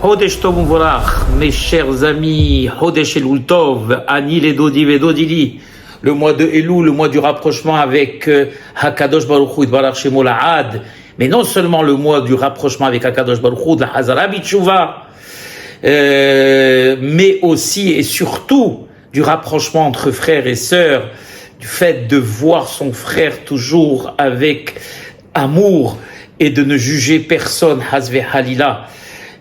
Hodesh Tov Uvorach, mes chers amis, Hodesh Elul Tov, Ani le Dodi Vedodili, le mois de Elul, le mois du rapprochement avec Hakadosh Baruch Hu Itbarach Shemo La'ad, mais non seulement le mois du rapprochement avec Hakadosh Baruch Hu, de la Hazara B'Tshuva, mais aussi et surtout du rapprochement entre frères et sœurs, du fait de voir son frère toujours avec amour et de ne juger personne, Hazve Halila.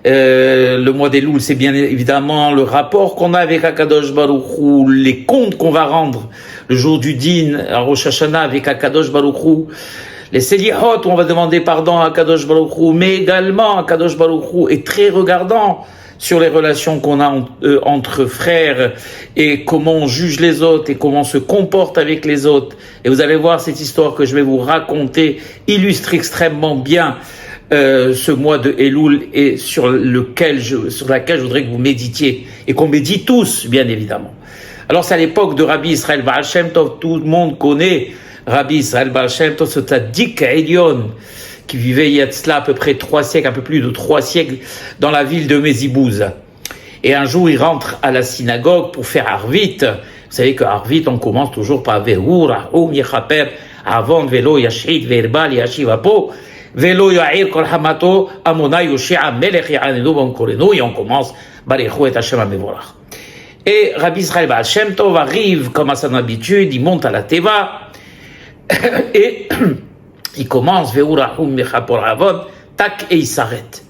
Le mois d'Elul, c'est bien évidemment le rapport qu'on a avec Akadosh Baruch Hu, les comptes qu'on va rendre le jour du Din, à Rosh Hashanah avec Akadosh Baruch Hu, les Selihot où on va demander pardon à Akadosh Baruch Hu, mais également Akadosh Baruch Hu est très regardant sur les relations qu'on a entre frères et comment on juge les autres et comment on se comporte avec les autres. Et vous allez voir cette histoire que je vais vous raconter illustre extrêmement bien ce mois de Elul et sur laquelle je voudrais que vous méditiez et qu'on médite tous, bien évidemment. Alors c'est à l'époque de Rabbi Israël Baal Shem Tov, tout le monde connaît Rabbi Israël Baal Shem Tov, ce tzaddik Elyon qui vivait il y a de cela à peu près 3 siècles, un peu plus de 3 siècles, dans la ville de Mézibouz. Et un jour, il rentre à la synagogue pour faire Arvit. Vous savez que Arvit, on commence toujours par Vehu, Rahum, Yechaper, Avon, Velo, Yashrit, Verbal, Yashivapo, Velo, Ya'ir, Kol Hamato, Amona, Yoshia, Melech, Ya'anenu, Bon Korenu, et on commence, Barechu et Hashem Amevorach. Et Rabbi Israël Baal Shem Tov arrive, comme à son habitude, il monte à la Teva, et il commence, Veurahum Mechapor Avod, tac, et il s'arrête.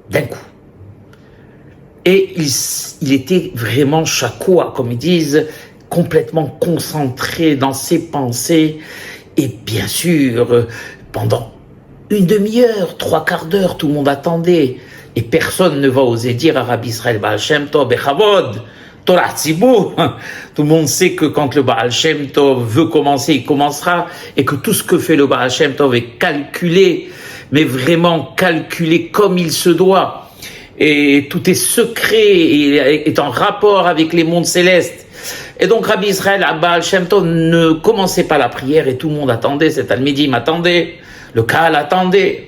D'un coup. Et il était vraiment chakoua, comme ils disent, complètement concentré dans ses pensées. Et bien sûr, pendant une demi-heure, 3/4 d'heure, tout le monde attendait. Et personne ne va oser dire à Rabbi Israël Baal Shem Tov, Bechavod, Torah Tzibur. Tout le monde sait que quand le Baal Shem Tov veut commencer, il commencera, et que tout ce que fait le Baal Shem Tov est calculé, mais vraiment calculé comme il se doit. Et tout est secret, et est en rapport avec les mondes célestes. Et donc Rabbi Israël Baal Shem Tov ne commençait pas la prière, et tout le monde attendait, cet Talmidim attendait, le Kahal attendait.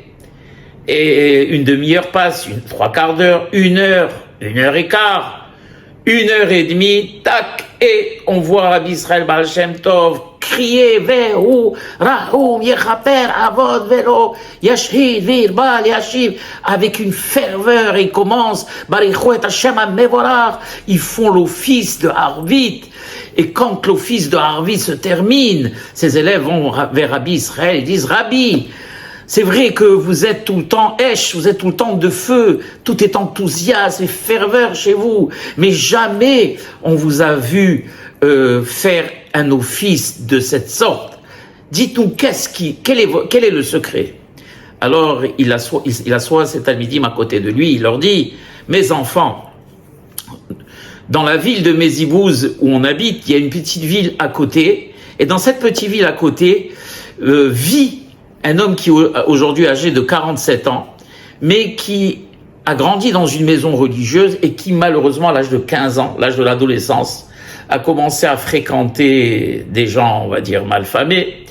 Et une demi-heure passe, 3/4 d'heure, 1 heure, 1 heure et quart, 1 heure et demie, tac, et on voit Rabbi Israël Baal Shem Tov crier Vehu, Rahum, Yechaper, Avod, Velo, Yashhid, Virbal, Yashiv, avec une ferveur, et il commence, Barechu et Hashem Amevorach, ils font l'office de Harvit, et quand l'office de Harvit se termine, ses élèves vont vers Rabbi Israël, ils disent, Rabbi, c'est vrai que vous êtes tout le temps esh, vous êtes tout le temps de feu, tout est enthousiasme et ferveur chez vous, mais jamais on vous a vu faire un office de cette sorte. Dites-nous quel est le secret? Alors il assoit cet Talmidim à côté de lui, il leur dit, mes enfants, dans la ville de Mézibouz où on habite, il y a une petite ville à côté, et dans cette petite ville à côté vit un homme qui est aujourd'hui âgé de 47 ans, mais qui a grandi dans une maison religieuse et qui malheureusement à l'âge de 15 ans, l'âge de l'adolescence, a commencé à fréquenter des gens, on va dire, malfamés,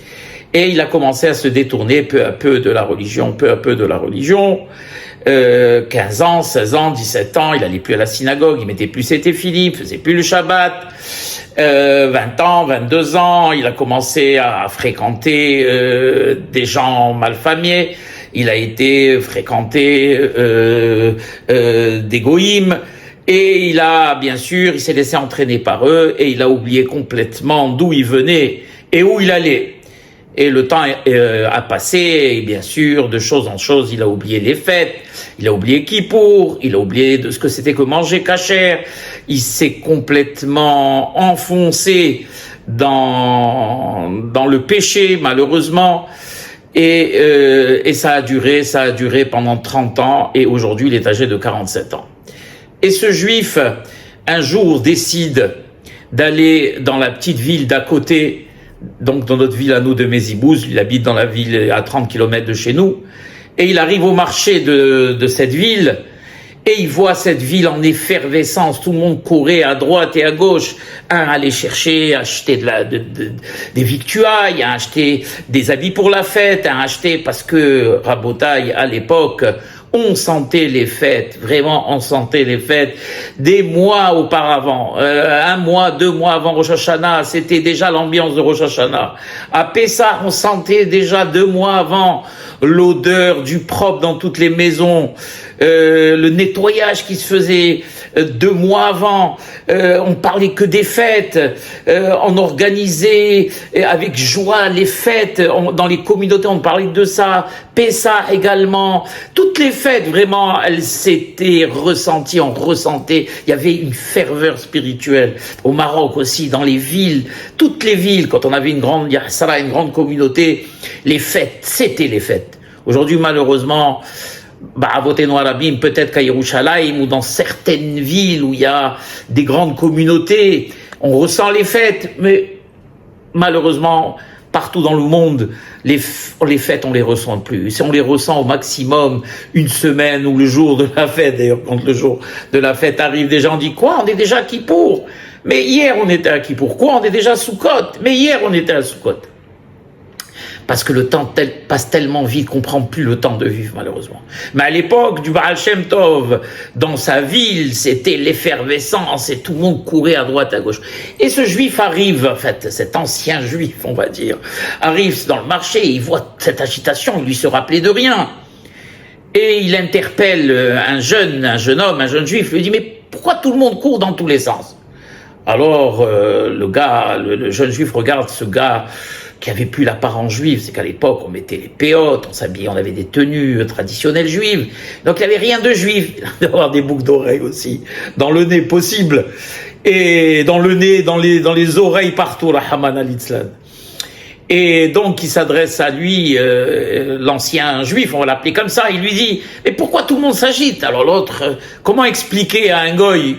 et il a commencé à se détourner peu à peu de la religion, 15 ans, 16 ans, 17 ans, il allait plus à la synagogue, il mettait plus ses téfilim, faisait plus le Shabbat, 20 ans, 22 ans, il a commencé à fréquenter des gens malfamés, il a été fréquenté des goïms, et il a, bien sûr, il s'est laissé entraîner par eux, et il a oublié complètement d'où il venait et où il allait. Et le temps a passé, et bien sûr, de chose en chose, il a oublié les fêtes, il a oublié Kippour, il a oublié de ce que c'était que manger kasher, il s'est complètement enfoncé dans le péché, malheureusement, et ça a duré pendant 30 ans, et aujourd'hui, il est âgé de 47 ans. Et ce juif, un jour, décide d'aller dans la petite ville d'à côté, donc dans notre ville à nous de Mézibouz, il habite dans la ville à 30 km de chez nous, et il arrive au marché de cette ville, et il voit cette ville en effervescence, tout le monde courait à droite et à gauche, un allait chercher, acheter des victuailles, un acheter des habits pour la fête, un acheter parce que Rabotaï, à l'époque, On sentait les fêtes, vraiment on sentait les fêtes des mois auparavant, 1 mois, 2 mois avant Rosh Hashanah, c'était déjà l'ambiance de Rosh Hashanah. À Pessah, on sentait déjà 2 mois avant l'odeur du propre dans toutes les maisons, le nettoyage qui se faisait 2 mois avant, on parlait que des fêtes, on organisait avec joie les fêtes, dans les communautés on parlait de ça, Pessah également, toutes les fêtes vraiment elles s'étaient ressenties, on ressentait, il y avait une ferveur spirituelle. Au Maroc aussi, dans les villes, toutes les villes, quand on avait une grande Yassara, une grande communauté, les fêtes, c'était les fêtes. Aujourd'hui malheureusement, à Avotenu Arabim, peut-être qu'à Yerushalayim ou dans certaines villes où il y a des grandes communautés, on ressent les fêtes, mais malheureusement, partout dans le monde, les fêtes, on les ressent plus. Si on les ressent au maximum une semaine ou le jour de la fête, d'ailleurs, quand le jour de la fête arrive, des gens disent quoi? On est déjà à Kippour. Mais hier, on était à Kippour. Quoi? On est déjà à Soukot. Mais hier, on était à Soukot. Parce que le temps passe tellement vite qu'on prend plus le temps de vivre, malheureusement. Mais à l'époque du Baal Shem Tov, dans sa ville, c'était l'effervescence et tout le monde courait à droite, à gauche. Et ce juif arrive, en fait, cet ancien juif, on va dire, arrive dans le marché, il voit cette agitation, il lui se rappelait de rien. Et il interpelle un jeune homme, un jeune juif, lui dit, mais pourquoi tout le monde court dans tous les sens? Alors, le jeune juif regarde ce gars, qui avait plus l'apparence juive, c'est qu'à l'époque, on mettait les péotes, on s'habillait, on avait des tenues traditionnelles juives. Donc, il n'y avait rien de juif. Il devait avoir des boucles d'oreilles aussi. Dans le nez, possible. Et dans le nez, dans les oreilles partout, Rahman al-Itzlan. Et donc, il s'adresse à lui, l'ancien juif, on va l'appeler comme ça, il lui dit, mais pourquoi tout le monde s'agite? Alors l'autre, comment expliquer à un goy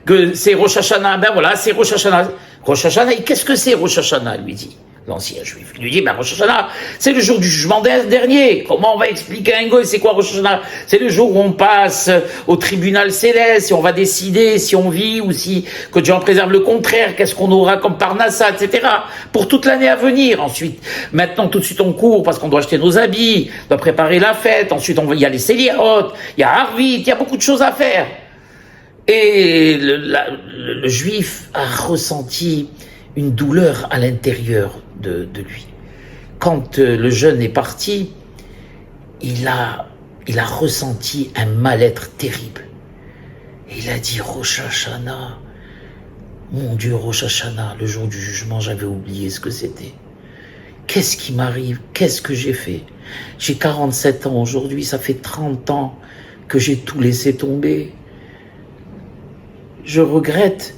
que c'est Rosh Hashanah? Ben voilà, c'est Rosh Hashanah. Rosh Hashanah, qu'est-ce que c'est Rosh Hashanah, lui dit l'ancien juif. Il lui dit, Rosh Hashanah, c'est le jour du jugement dernier. Comment on va expliquer à un goy, c'est quoi Rosh Hashanah? C'est le jour où on passe au tribunal céleste, et on va décider si on vit ou si, que Dieu en préserve le contraire, qu'est-ce qu'on aura comme parnassa, etc. Pour toute l'année à venir. Ensuite, maintenant, tout de suite, on court parce qu'on doit acheter nos habits, on doit préparer la fête. Ensuite, il y a les Seliot, il y a Arvit, il y a beaucoup de choses à faire. Et le juif a ressenti une douleur à l'intérieur de lui. Quand le jeune est parti, il a ressenti un mal-être terrible. Et il a dit, Rosh Hashanah, mon Dieu, Rosh Hashanah, le jour du jugement, j'avais oublié ce que c'était. Qu'est-ce qui m'arrive? Qu'est-ce que j'ai fait? J'ai 47 ans aujourd'hui, ça fait 30 ans que j'ai tout laissé tomber. Je regrette.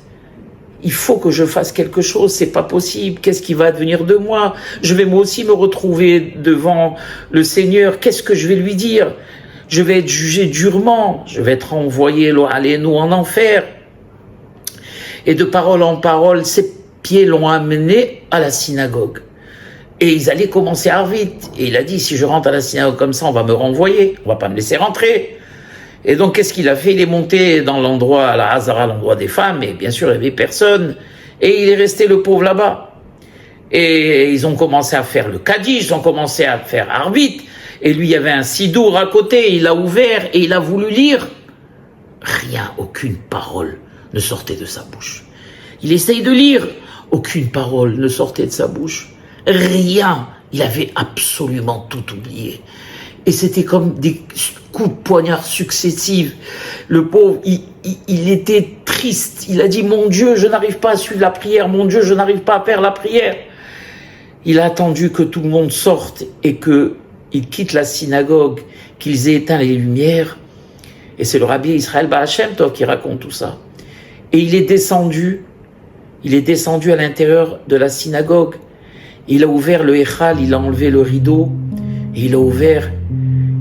Il faut que je fasse quelque chose, c'est pas possible. Qu'est-ce qui va advenir de moi? Je vais moi aussi me retrouver devant le Seigneur. Qu'est-ce que je vais lui dire? Je vais être jugé durement. Je vais être envoyé nous en enfer. Et de parole en parole, ses pieds l'ont amené à la synagogue. Et ils allaient commencer à vite. Et il a dit, si je rentre à la synagogue comme ça, on va me renvoyer. On va pas me laisser rentrer. Et donc, qu'est-ce qu'il a fait? Il est monté dans l'endroit, à la Hazara, l'endroit des femmes, et bien sûr, il n'y avait personne. Et il est resté le pauvre là-bas. Et ils ont commencé à faire le Kaddish, ils ont commencé à faire Arvit. Et lui, il y avait un sidour à côté, il l'a ouvert et il a voulu lire. Rien, aucune parole ne sortait de sa bouche. Il essaye de lire, aucune parole ne sortait de sa bouche. Rien, il avait absolument tout oublié. Et c'était comme des coups de poignard successifs. Le pauvre, il était triste. Il a dit, mon Dieu, je n'arrive pas à suivre la prière. Mon Dieu, je n'arrive pas à faire la prière. Il a attendu que tout le monde sorte et qu'il quitte la synagogue, qu'ils aient éteint les lumières. Et c'est le rabbi Israël Baal Shem Tov qui raconte tout ça. Et il est descendu à l'intérieur de la synagogue. Il a ouvert le Echal, il a enlevé le rideau. Et il a ouvert,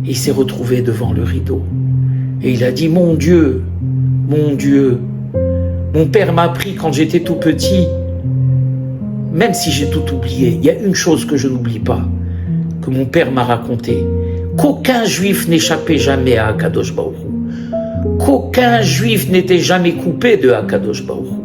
et il s'est retrouvé devant le rideau. Et il a dit, mon Dieu, mon père m'a appris quand j'étais tout petit, même si j'ai tout oublié, il y a une chose que je n'oublie pas, que mon père m'a raconté, qu'aucun juif n'échappait jamais à Akadosh Baruch Hu, qu'aucun juif n'était jamais coupé de Akadosh Baruch Hu,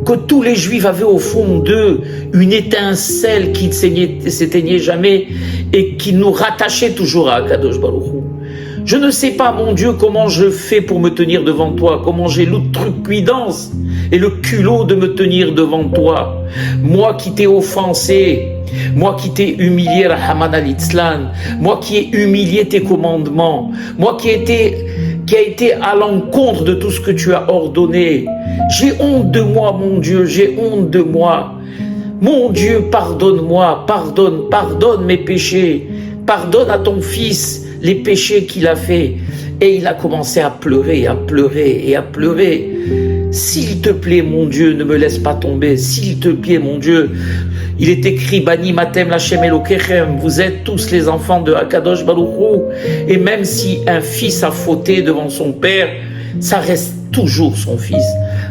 que tous les juifs avaient au fond d'eux une étincelle qui ne s'éteignait jamais et qui nous rattachait toujours à Akadosh Baruch Hu. Je ne sais pas, mon Dieu, comment je fais pour me tenir devant toi, comment j'ai l'outrecuidance et le culot de me tenir devant toi. Moi qui t'ai offensé, moi qui t'ai humilié, Rahman al-Itzlan, moi qui ai humilié tes commandements, moi qui a été à l'encontre de tout ce que tu as ordonné. J'ai honte de moi, mon Dieu, j'ai honte de moi. Mon Dieu, pardonne-moi, pardonne mes péchés. Pardonne à ton fils les péchés qu'il a fait. Et il a commencé à pleurer, à pleurer et à pleurer. S'il te plaît, mon Dieu, ne me laisse pas tomber. S'il te plaît, mon Dieu. Il est écrit, Bani Matem Lachem Elokechem, vous êtes tous les enfants de Akadosh Baruch Hu. Et même si un fils a fauté devant son père, ça reste toujours son fils.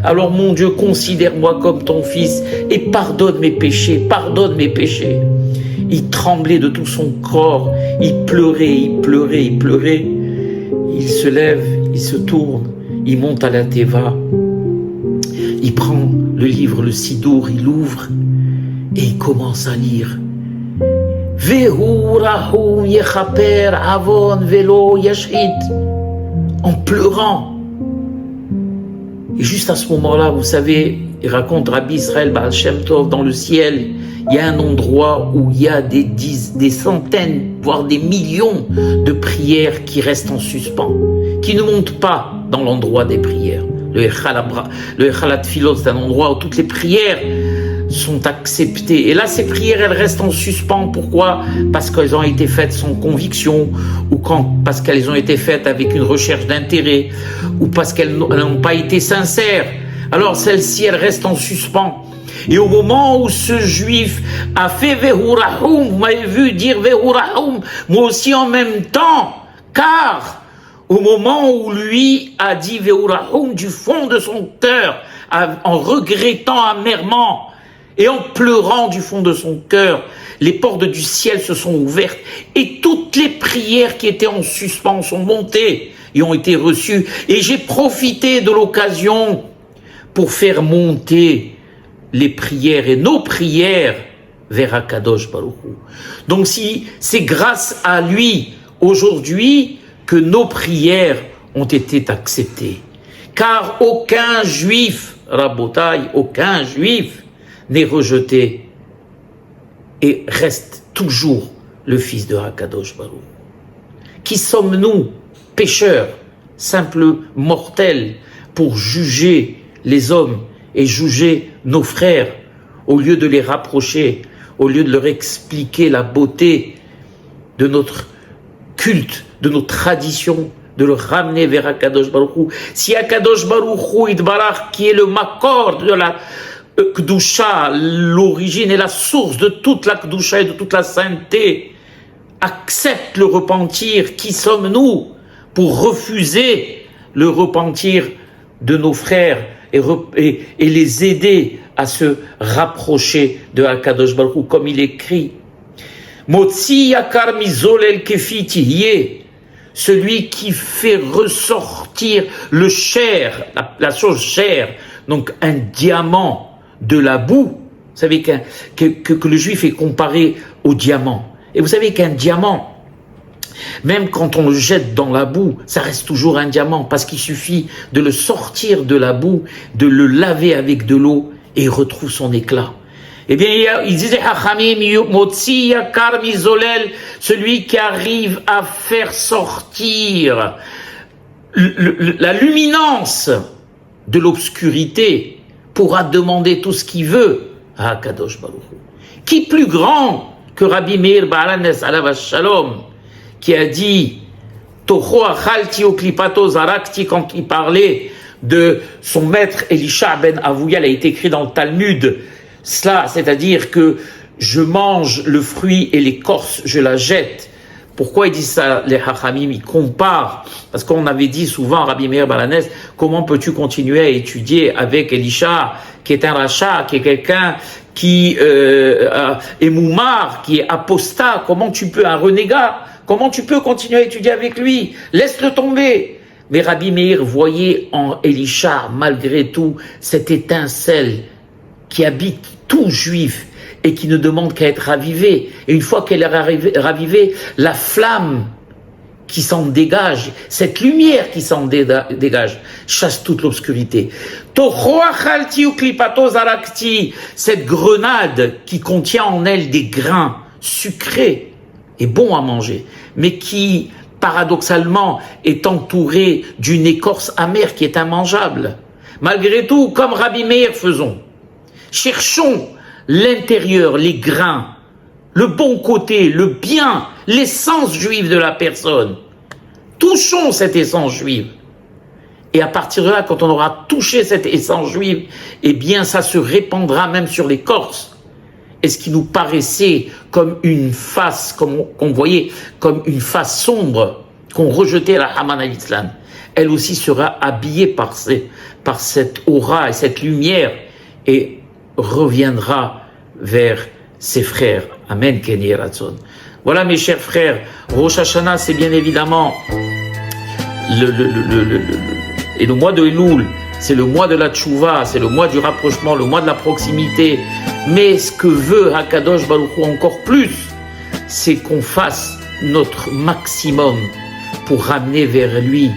Alors mon Dieu, considère-moi comme ton fils et pardonne mes péchés, pardonne mes péchés. Il tremblait de tout son corps, il pleurait, il pleurait, il pleurait. Il se lève, il se tourne, il monte à la Teva, il prend le livre, le Sidour, il l'ouvre et il commence à lire. Vehu rahum yechaper avon velo yashrit, en pleurant. Et juste à ce moment-là, vous savez, il raconte Rabbi Israël Baal Shem Tov, dans le ciel, il y a un endroit où il y a des centaines, voire des millions de prières qui restent en suspens, qui ne montent pas dans l'endroit des prières. Le Echal HaTfilot, c'est un endroit où toutes les prières sont acceptées. Et là, ces prières, elles restent en suspens. Pourquoi? Parce qu'elles ont été faites sans conviction, ou parce qu'elles ont été faites avec une recherche d'intérêt, ou parce qu'elles n'ont pas été sincères. Alors celles-ci, elles restent en suspens. Et au moment où ce juif a fait Vehu Rahum, vous m'avez vu dire Vehu Rahum, moi aussi en même temps, car au moment où lui a dit Vehu Rahum du fond de son cœur, en regrettant amèrement et en pleurant du fond de son cœur, les portes du ciel se sont ouvertes et toutes les prières qui étaient en suspens sont montées et ont été reçues. Et j'ai profité de l'occasion pour faire monter les prières et nos prières vers Akadosh Baruch Hu. Donc si c'est grâce à lui aujourd'hui que nos prières ont été acceptées. Car aucun juif, Rabotai, aucun juif n'est rejeté et reste toujours le fils de Akadosh Baruch Hu. Qui sommes-nous, pécheurs, simples mortels, pour juger les hommes et juger nos frères, au lieu de les rapprocher, au lieu de leur expliquer la beauté de notre culte, de nos traditions, de le ramener vers Akadosh Baruch Hu. Si Akadosh Baruch Hu Itbarach, qui est le makor de la Kedusha, l'origine et la source de toute la Kedusha et de toute la sainteté, accepte le repentir, qui sommes-nous pour refuser le repentir de nos frères et les aider à se rapprocher de Akadosh Baruch Hu, comme il écrit. Motzi yakar mizolel kefiti, celui qui fait ressortir le cher, la chose chère, donc un diamant de la boue. Vous savez que le juif est comparé au diamant. Et vous savez qu'un diamant, même quand on le jette dans la boue, ça reste toujours un diamant, parce qu'il suffit de le sortir de la boue, de le laver avec de l'eau, et il retrouve son éclat. Eh bien, il disait Hachamim, Motzi yakar mizolel, celui qui arrive à faire sortir la luminance de l'obscurité, pourra demander tout ce qu'il veut à Akadosh Baruch Hu. Qui plus grand que Rabbi Meir Baal HaNes alav shalom, qui a dit Tocho achalti o klipato zarakti, quand il parlait de son maître Elisha ben Avouya, il a été écrit dans le Talmud, cela, c'est-à-dire que je mange le fruit et l'écorce, je la jette. Pourquoi il dit ça, les Hachamim? Il compare, parce qu'on avait dit souvent, Rabbi Meir Baal HaNes, comment peux-tu continuer à étudier avec Elisha, qui est un rachat, qui est quelqu'un qui est moumar, qui est apostat, comment tu peux, un renégat, comment tu peux continuer à étudier avec lui? Laisse-le tomber. Mais Rabbi Meir voyait en Elisha, malgré tout, cette étincelle qui habite tout juif et qui ne demande qu'à être ravivée. Et une fois qu'elle est ravivée, la flamme qui s'en dégage, cette lumière qui s'en dégage, chasse toute l'obscurité. Cette grenade qui contient en elle des grains sucrés et bons à manger, mais qui, paradoxalement, est entourée d'une écorce amère qui est immangeable. Malgré tout, comme Rabbi Meir faisons, cherchons l'intérieur, les grains, le bon côté, le bien, l'essence juive de la personne. Touchons cette essence juive. Et à partir de là, quand on aura touché cette essence juive, eh bien, ça se répandra même sur l'écorce. Et ce qui nous paraissait comme une face, comme on voyait, comme une face sombre, qu'on rejetait à la Haman al-Islam, elle aussi sera habillée par cette aura et cette lumière et reviendra vers ses frères. Amen, Kenny Ratson. Voilà, mes chers frères, Rosh Hashanah, c'est bien évidemment et le mois de Elul, c'est le mois de la Tchouva, c'est le mois du rapprochement, le mois de la proximité. Mais ce que veut Hakadosh Baruch Hu encore plus, c'est qu'on fasse notre maximum pour ramener vers lui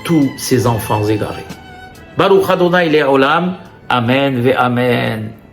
tous ses enfants égarés. Baruch Adonai Le'olam, Amen ve Amen.